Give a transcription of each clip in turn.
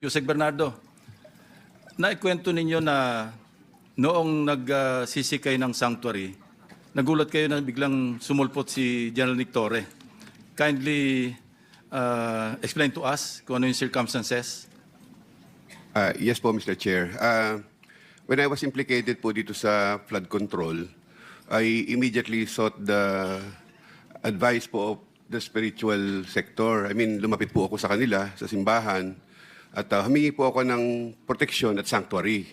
Yusek Bernardo, naikwento ninyo na noong nagsisikay ng sanctuary, nagulat kayo na biglang sumulpot si General Nick Torre. Kindly explain to us kung ano yung circumstances. Yes po, Mr. Chair. When I was implicated po dito sa flood control, I immediately sought the advice po of the spiritual sector. I mean, lumapit po ako sa kanila, sa simbahan, at humingi po ako ng protection at sanctuary.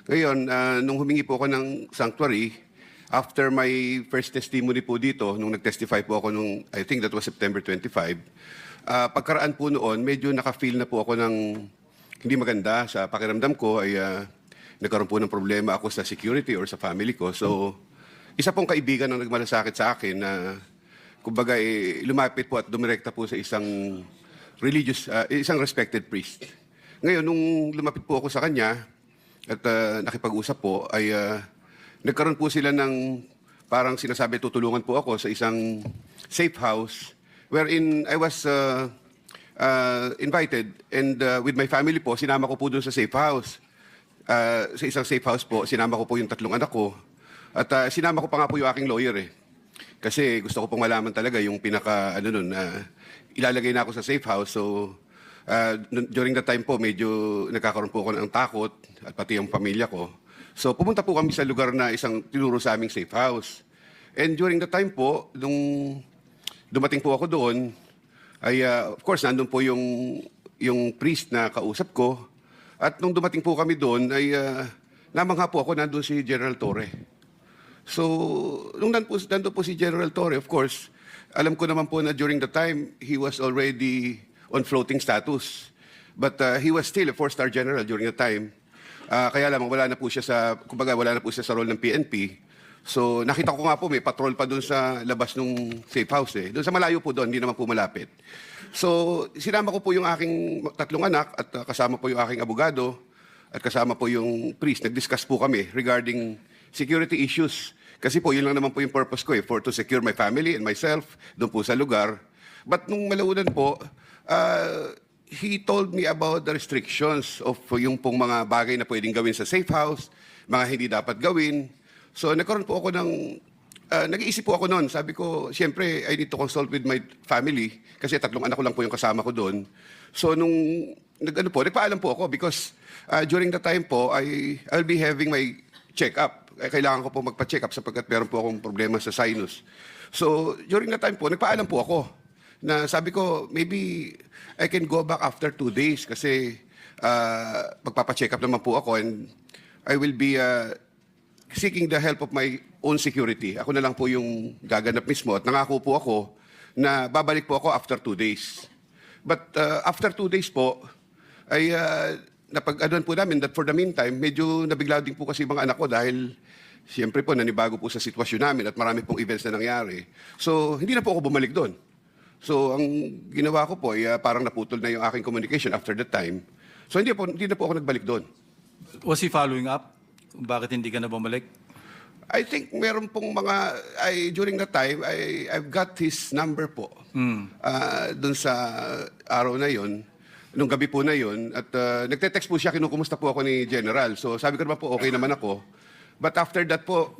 Ngayon, nung humingi po ako ng sanctuary, after my first testimony po dito, nung nag-testify po ako nung, I think that was September 25, pagkaraan po noon, medyo naka-feel na po ako ng hindi maganda sa pakiramdam ko ay nagkaroon po ng problema ako sa security or sa family ko. So, isa pong kaibigan ang nagmalasakit sa akin na kumbaga lumapit po at dumirekta po sa isang religious, isang respected priest. Ngayon, nung lumapit po ako sa kanya at nakipag-usap po, ay nagkaroon po sila ng parang sinasabi tutulungan po ako sa isang safe house wherein I was invited and with my family po, sinama ko po doon sa safe house. Sa isang safe house po, sinama ko po yung 3 anak ko. At sinama ko pa nga po yung aking lawyer eh. Kasi gusto ko pong malaman talaga yung ilalagay na ako sa safe house. So, during that time po, medyo nagkakaroon po ako ng takot at pati yung pamilya ko. So, pumunta po kami sa lugar na isang tinuro sa aming safe house. And during that time po, nung dumating po ako doon, ay of course, nandun po yung priest na kausap ko. At nung dumating po kami doon, ay namangha po ako, nandun si General Torre. So, nung nandun po si General Torre, of course, alam ko naman po na during the time, he was already on floating status. But he was still a 4-star general during the time. Kaya lamang wala na po siya wala na po siya sa role ng PNP. So, nakita ko nga po, may patrol pa doon sa labas ng safe house eh. Doon sa malayo po doon, hindi naman po malapit. So, sinama ko po yung aking 3 anak at kasama po yung aking abogado at kasama po yung priest. Nag-discuss po kami regarding security issues. Kasi po, yun lang naman po yung purpose ko eh, to secure my family and myself doon po sa lugar. But nung malaunan po, he told me about the restrictions of yung pong mga bagay na pwedeng gawin sa safe house, mga hindi dapat gawin. So nagkaroon po ako nag-iisip po ako noon. Sabi ko, siyempre, I need to consult with my family kasi 3 anak ko lang po yung kasama ko doon. So nung nagpaalam po ako because during the time po, I'll be having my check-up. Kailangan ko po magpa-check up sapagkat meron po akong problema sa sinus. So, during that time po, nagpaalam po ako na sabi ko, maybe I can go back after 2 days kasi magpapa-check up naman po ako and I will be seeking the help of my own security. Ako na lang po yung gaganap mismo at nangako po ako na babalik po ako after 2 days. But after 2 days po, ay napag-anuan po namin that for the meantime, medyo nabigla din po kasi yung mga anak ko dahil siyempre po nanibago po sa sitwasyon namin at marami pong events na nangyari. So, hindi na po ako bumalik doon. So, ang ginawa ko po ay parang naputol na yung aking communication after that time. So, hindi na po ako nagbalik doon. Was he following up? Bakit hindi ka na bumalik? I think meron pong during that time, I've got his number po. Doon sa araw na yon. Nung gabi po na yon at nagte-text po siya, kinukumusta po ako ni General. So sabi ko naman po, okay naman ako. But after that po,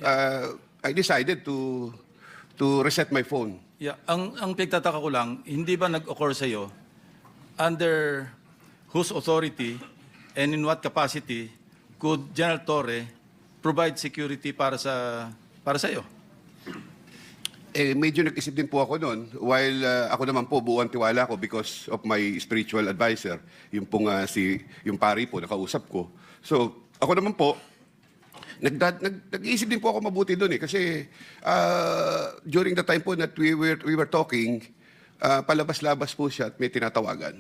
I decided to reset my phone. Yeah, ang pagtataka ko lang, hindi ba nag-occur sa iyo under whose authority and in what capacity could General Torre provide security para sa iyo? Medyo nag-isip din po ako noon while ako naman po buong tiwala ko because of my spiritual advisor, yung pong yung pari po nakausap ko. So, ako naman po nag-iisip din po ako mabuti doon eh kasi during the time po that we were talking, palabas-labas po siya at may tinatawagan.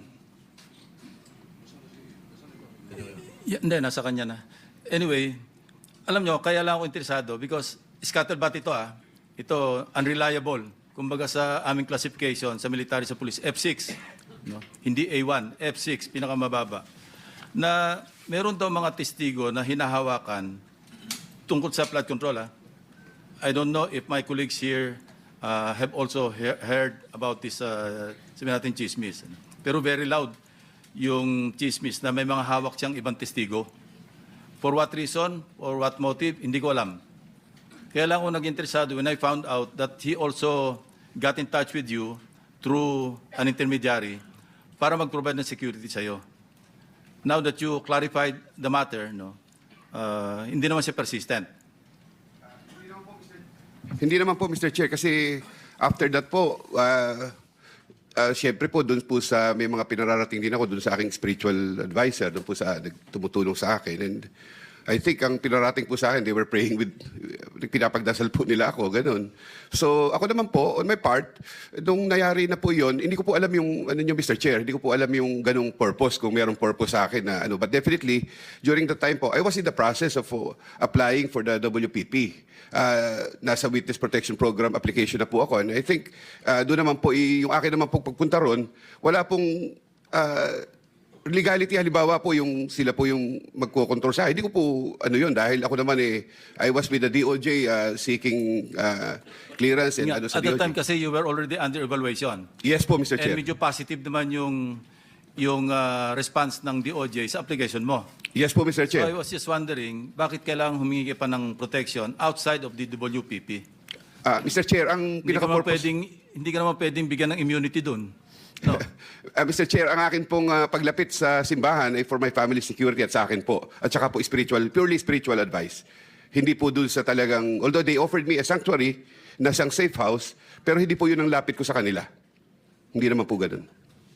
Yeah, hindi, nasa kanya na. Anyway, alam nyo, kaya lang ako interesado because scatterbat ito Ito, unreliable. Kumbaga sa aming classification, sa military, sa police, F6. No? Hindi A1, F6, pinakamababa. Na meron daw mga testigo na hinahawakan tungkol sa flood control. I don't know if my colleagues here have also heard about this, sabi natin, chismis. Pero very loud yung chismis na may mga hawak siyang ibang testigo. For what reason or what motive, hindi ko alam. Kaya lang ako nag-interesado when I found out that he also got in touch with you through an intermediary para mag-provide ng security sa'yo. Now that you clarified the matter, no, hindi naman siya persistent. Hindi naman po, Mr. Chair, kasi after that po, siyempre po, doon po sa, may mga pinararating din ako doon sa aking spiritual advisor, doon po sa tumutulong sa akin. And I think ang pinarating po sa akin, they were praying with, pinapagdasal po nila ako, ganun. So ako naman po, on my part, nung nangyari na po yon, hindi ko po alam yung, ano nyo, Mr. Chair, hindi ko po alam yung ganung purpose, kung mayroong purpose sa akin na ano. But definitely, during the time po, I was in the process of applying for the WPP. Nasa Witness Protection Program application na po ako. And I think, doon naman po, yung akin naman po pagpunta ron, wala pong legality. Halimbawa po, yung sila po yung magkocontrol sa akin. Hindi ko po, ano yun, dahil ako naman I was with the DOJ seeking clearance and ano sa At the DOJ. time kasi you were already under evaluation. Yes po, Mr. And Chair. medyo positive naman yung response ng DOJ sa application mo. Yes po, Mr. So Chair. I was just wondering, bakit kailangan humingi ka pa ng protection outside of the WPP? Mr. Chair, ang pinaka-purpose... Hindi ka naman pwedeng bigyan ng immunity dun. No. Mr. Chair, ang akin pong paglapit sa simbahan ay for my family security at sa akin po. At saka po purely spiritual advice. Hindi po dun sa talagang, although they offered me a sanctuary na siyang safe house, pero hindi po yun ang lapit ko sa kanila. Hindi naman po ganun.